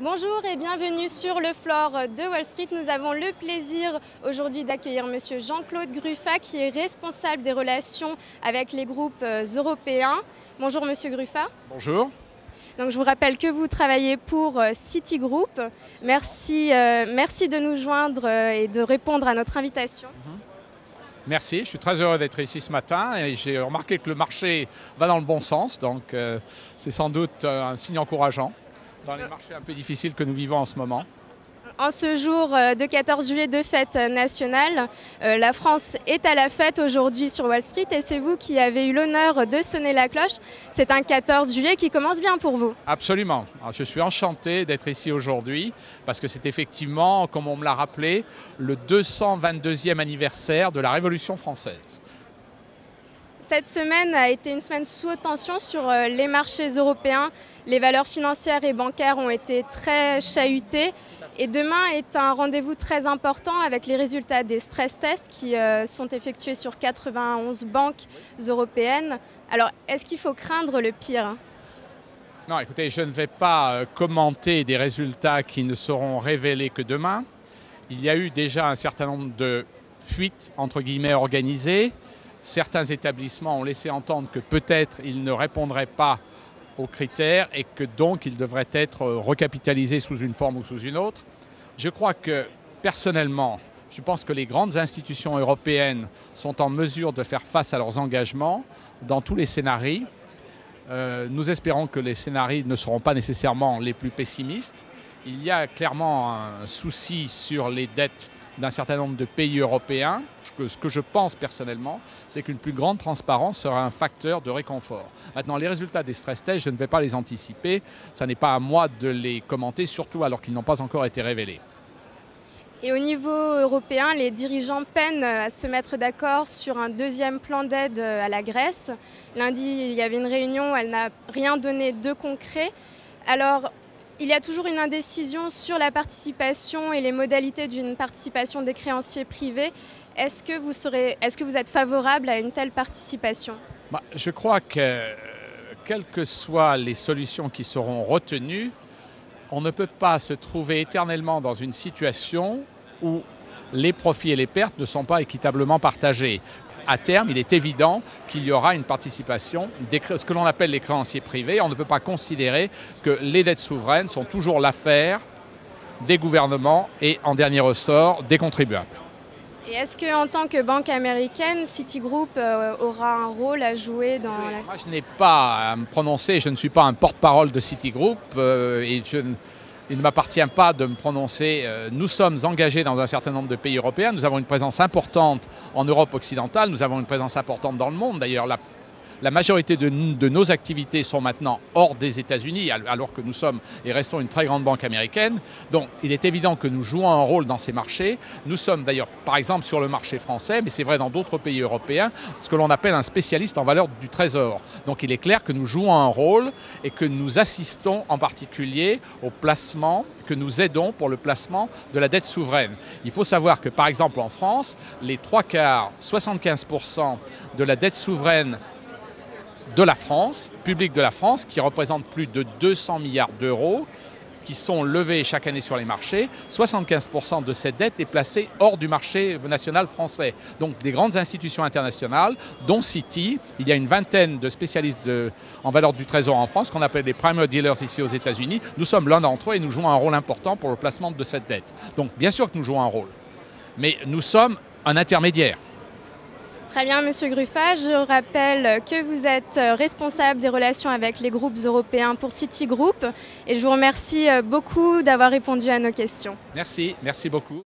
Bonjour et bienvenue sur le floor de Wall Street. Nous avons le plaisir aujourd'hui d'accueillir Monsieur Jean-Claude Gruffat qui est responsable des relations avec les groupes européens. Bonjour Monsieur Gruffat. Bonjour. Donc, je vous rappelle que vous travaillez pour Citigroup. Merci de nous joindre et de répondre à notre invitation. Merci, je suis très heureux d'être ici ce matin et j'ai remarqué que le marché va dans le bon sens, donc c'est sans doute un signe encourageant dans les marchés un peu difficiles que nous vivons en ce moment. En ce jour de 14 juillet de fête nationale, la France est à la fête aujourd'hui sur Wall Street et c'est vous qui avez eu l'honneur de sonner la cloche. C'est un 14 juillet qui commence bien pour vous. Absolument. Alors, je suis enchanté d'être ici aujourd'hui parce que c'est effectivement, comme on me l'a rappelé, le 222e anniversaire de la Révolution française. Cette semaine a été une semaine sous tension sur les marchés européens. Les valeurs financières et bancaires ont été très chahutées. Et demain est un rendez-vous très important avec les résultats des stress tests qui sont effectués sur 91 banques européennes. Alors, est-ce qu'il faut craindre le pire ? Non, écoutez, je ne vais pas commenter des résultats qui ne seront révélés que demain. Il y a eu déjà un certain nombre de fuites, entre guillemets, organisées. Certains établissements ont laissé entendre que peut-être ils ne répondraient pas aux critères et que donc ils devraient être recapitalisés sous une forme ou sous une autre. Je crois que, personnellement, je pense que les grandes institutions européennes sont en mesure de faire face à leurs engagements dans tous les scénarios. Nous espérons que les scénarios ne seront pas nécessairement les plus pessimistes. Il y a clairement un souci sur les dettes d'un certain nombre de pays européens. Ce que je pense personnellement, c'est qu'une plus grande transparence sera un facteur de réconfort. Maintenant, les résultats des stress tests, je ne vais pas les anticiper. Ce n'est pas à moi de les commenter, surtout alors qu'ils n'ont pas encore été révélés. Et au niveau européen, les dirigeants peinent à se mettre d'accord sur un deuxième plan d'aide à la Grèce. Lundi, il y avait une réunion, elle n'a rien donné de concret. Alors, il y a toujours une indécision sur la participation et les modalités d'une participation des créanciers privés. Est-ce que vous êtes favorable à une telle participation ? Je crois que, quelles que soient les solutions qui seront retenues, on ne peut pas se trouver éternellement dans une situation où les profits et les pertes ne sont pas équitablement partagés. À terme, il est évident qu'il y aura une participation, ce que l'on appelle les créanciers privés. On ne peut pas considérer que les dettes souveraines sont toujours l'affaire des gouvernements et, en dernier ressort, des contribuables. Et est-ce qu'en tant que banque américaine, Citigroup aura un rôle à jouer dans la... Moi, je n'ai pas à me prononcer, je ne suis pas un porte-parole de Citigroup et il ne m'appartient pas de me prononcer. Nous sommes engagés dans un certain nombre de pays européens. Nous avons une présence importante en Europe occidentale. Nous avons une présence importante dans le monde. D'ailleurs, la majorité de nos activités sont maintenant hors des États-Unis, alors que nous sommes et restons une très grande banque américaine. Donc, il est évident que nous jouons un rôle dans ces marchés. Nous sommes d'ailleurs, par exemple, sur le marché français, mais c'est vrai dans d'autres pays européens, ce que l'on appelle un spécialiste en valeur du trésor. Donc, il est clair que nous jouons un rôle et que nous assistons en particulier au placement, que nous aidons pour le placement de la dette souveraine. Il faut savoir que, par exemple, en France, les 3/4, 75% de la dette souveraine de la France, publique de la France, qui représente plus de 200 milliards d'euros, qui sont levés chaque année sur les marchés. 75% de cette dette est placée hors du marché national français. Donc des grandes institutions internationales, dont Citi, il y a une vingtaine de spécialistes en valeur du trésor en France, qu'on appelle les primary dealers ici aux États-Unis. Nous sommes l'un d'entre eux et nous jouons un rôle important pour le placement de cette dette. Donc bien sûr que nous jouons un rôle, mais nous sommes un intermédiaire. Très bien, Monsieur Gruffat. Je rappelle que vous êtes responsable des relations avec les groupes européens pour Citigroup et je vous remercie beaucoup d'avoir répondu à nos questions. Merci beaucoup.